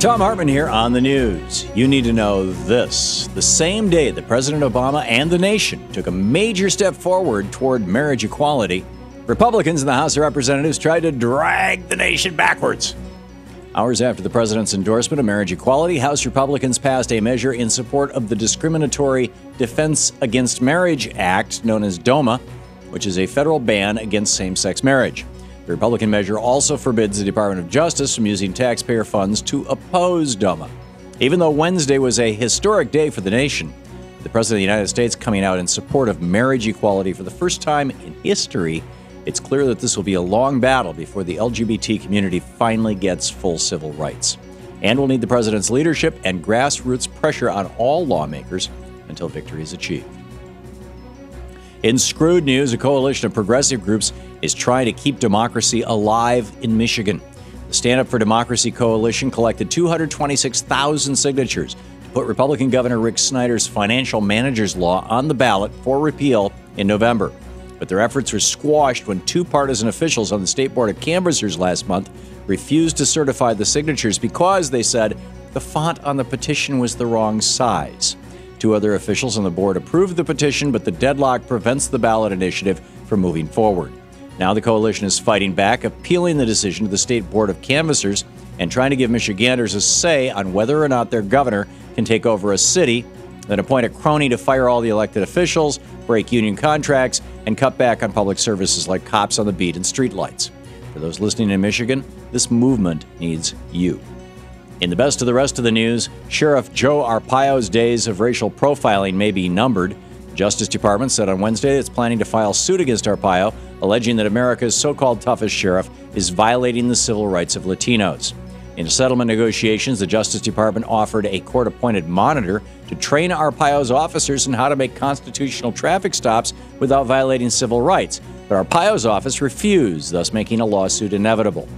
Thom Hartmann here on the news. You need to know this. The same day that President Obama and the nation took a major step forward toward marriage equality, Republicans in the House of Representatives tried to drag the nation backwards. Hours after the president's endorsement of marriage equality, House Republicans passed a measure in support of the Discriminatory Defense Against Marriage Act, known as DOMA, which is a federal ban against same-sex marriage. The Republican measure also forbids the Department of Justice from using taxpayer funds to oppose DOMA. Even though Wednesday was a historic day for the nation, the President of the United States coming out in support of marriage equality for the first time in history, it's clear that this will be a long battle before the LGBT community finally gets full civil rights. And we'll need the president's leadership and grassroots pressure on all lawmakers until victory is achieved. In screwed news, a coalition of progressive groups is trying to keep democracy alive in Michigan. The Stand Up for Democracy Coalition collected 226,000 signatures to put Republican Governor Rick Snyder's financial managers law on the ballot for repeal in November. But their efforts were squashed when two partisan officials on the State Board of Canvassers last month refused to certify the signatures because, they said, the font on the petition was the wrong size. Two other officials on the board approved the petition, but the deadlock prevents the ballot initiative from moving forward. Now the coalition is fighting back, appealing the decision to the State Board of Canvassers and trying to give Michiganders a say on whether or not their governor can take over a city, then appoint a crony to fire all the elected officials, break union contracts, and cut back on public services like cops on the beat and streetlights. For those listening in Michigan, this movement needs you. In the best of the rest of the news, Sheriff Joe Arpaio's days of racial profiling may be numbered. The Justice Department said on Wednesday it's planning to file suit against Arpaio, alleging that America's so-called toughest sheriff is violating the civil rights of Latinos. In settlement negotiations, the Justice Department offered a court-appointed monitor to train Arpaio's officers in how to make constitutional traffic stops without violating civil rights. But Arpaio's office refused, thus making a lawsuit inevitable.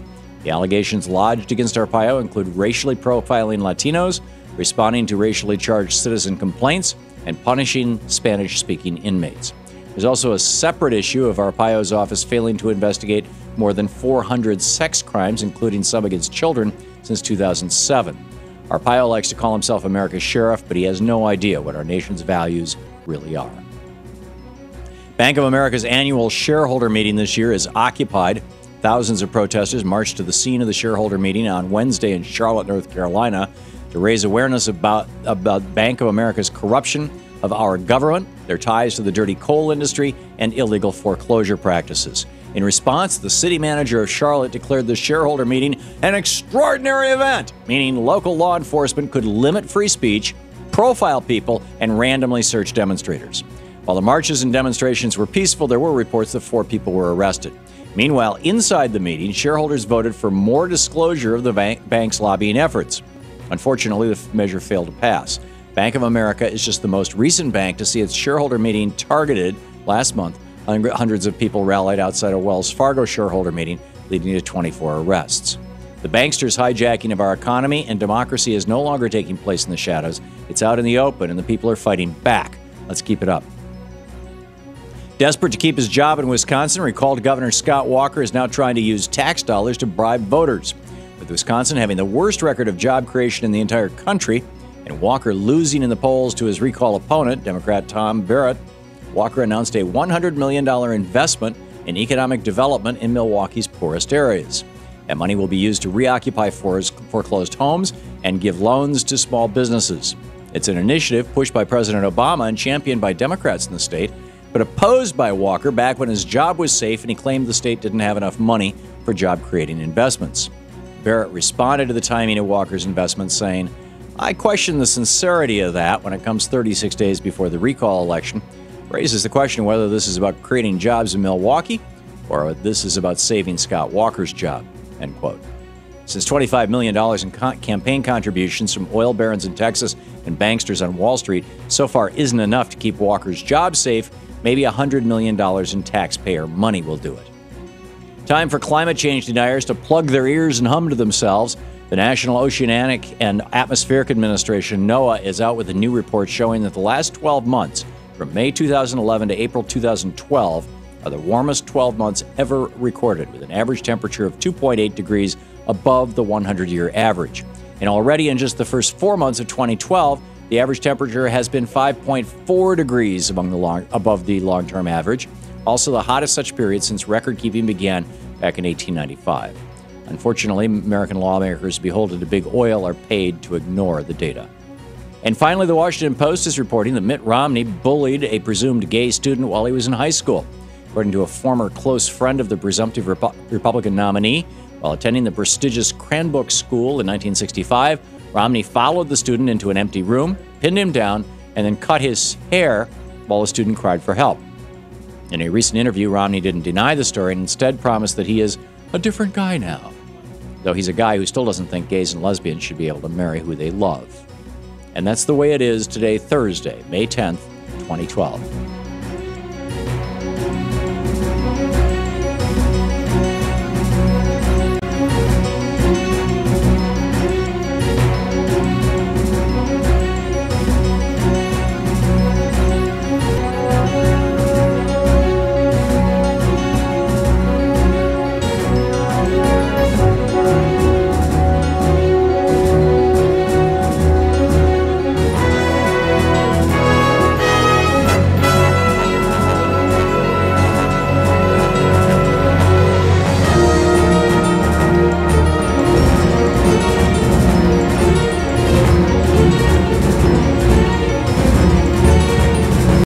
The allegations lodged against Arpaio include racially profiling Latinos, responding to racially charged citizen complaints, and punishing Spanish-speaking inmates. There's also a separate issue of Arpaio's office failing to investigate more than 400 sex crimes, including some against children, since 2007. Arpaio likes to call himself America's sheriff, but he has no idea what our nation's values really are. Bank of America's annual shareholder meeting this year is occupied. Thousands of protesters marched to the scene of the shareholder meeting on Wednesday in Charlotte, North Carolina, to raise awareness about Bank of America's corruption of our government, their ties to the dirty coal industry, and illegal foreclosure practices. In response, the city manager of Charlotte declared the shareholder meeting an extraordinary event, meaning local law enforcement could limit free speech, profile people, and randomly search demonstrators. While the marches and demonstrations were peaceful, there were reports that 4 people were arrested. Meanwhile, inside the meeting, shareholders voted for more disclosure of the bank's lobbying efforts. Unfortunately, the measure failed to pass. Bank of America is just the most recent bank to see its shareholder meeting targeted last month. Hundreds of people rallied outside a Wells Fargo shareholder meeting, leading to 24 arrests. The banksters' hijacking of our economy and democracy is no longer taking place in the shadows. It's out in the open, and the people are fighting back. Let's keep it up. Desperate to keep his job in Wisconsin, recalled Governor Scott Walker is now trying to use tax dollars to bribe voters. With Wisconsin having the worst record of job creation in the entire country, and Walker losing in the polls to his recall opponent, Democrat Tom Barrett, Walker announced a $100 million investment in economic development in Milwaukee's poorest areas. That money will be used to reoccupy foreclosed homes and give loans to small businesses. It's an initiative pushed by President Obama and championed by Democrats in the state, but opposed by Walker back when his job was safe and he claimed the state didn't have enough money for job-creating investments. Barrett responded to the timing of Walker's investment, saying, "I question the sincerity of that when it comes 36 days before the recall election. Raises the question whether this is about creating jobs in Milwaukee or this is about saving Scott Walker's job," end quote. Since $25 million in campaign contributions from oil barons in Texas and banksters on Wall Street so far isn't enough to keep Walker's job safe, maybe $100 million in taxpayer money will do it. Time for climate change deniers to plug their ears and hum to themselves. The National Oceanic and Atmospheric Administration, NOAA, is out with a new report showing that the last 12 months, from May 2011 to April 2012, are the warmest 12 months ever recorded, with an average temperature of 2.8 degrees above the 100-year average. And already in just the first 4 months of 2012, the average temperature has been 5.4 degrees above the long-term average, also the hottest such period since record-keeping began back in 1895. Unfortunately, American lawmakers beholden to big oil are paid to ignore the data. And finally, the Washington Post is reporting that Mitt Romney bullied a presumed gay student while he was in high school. According to a former close friend of the presumptive Republican nominee, while attending the prestigious Cranbrook School in 1965, Romney followed the student into an empty room, pinned him down, and then cut his hair while the student cried for help. In a recent interview, Romney didn't deny the story and instead promised that he is a different guy now, though he's a guy who still doesn't think gays and lesbians should be able to marry who they love. And that's the way it is today, Thursday, May 10th, 2012.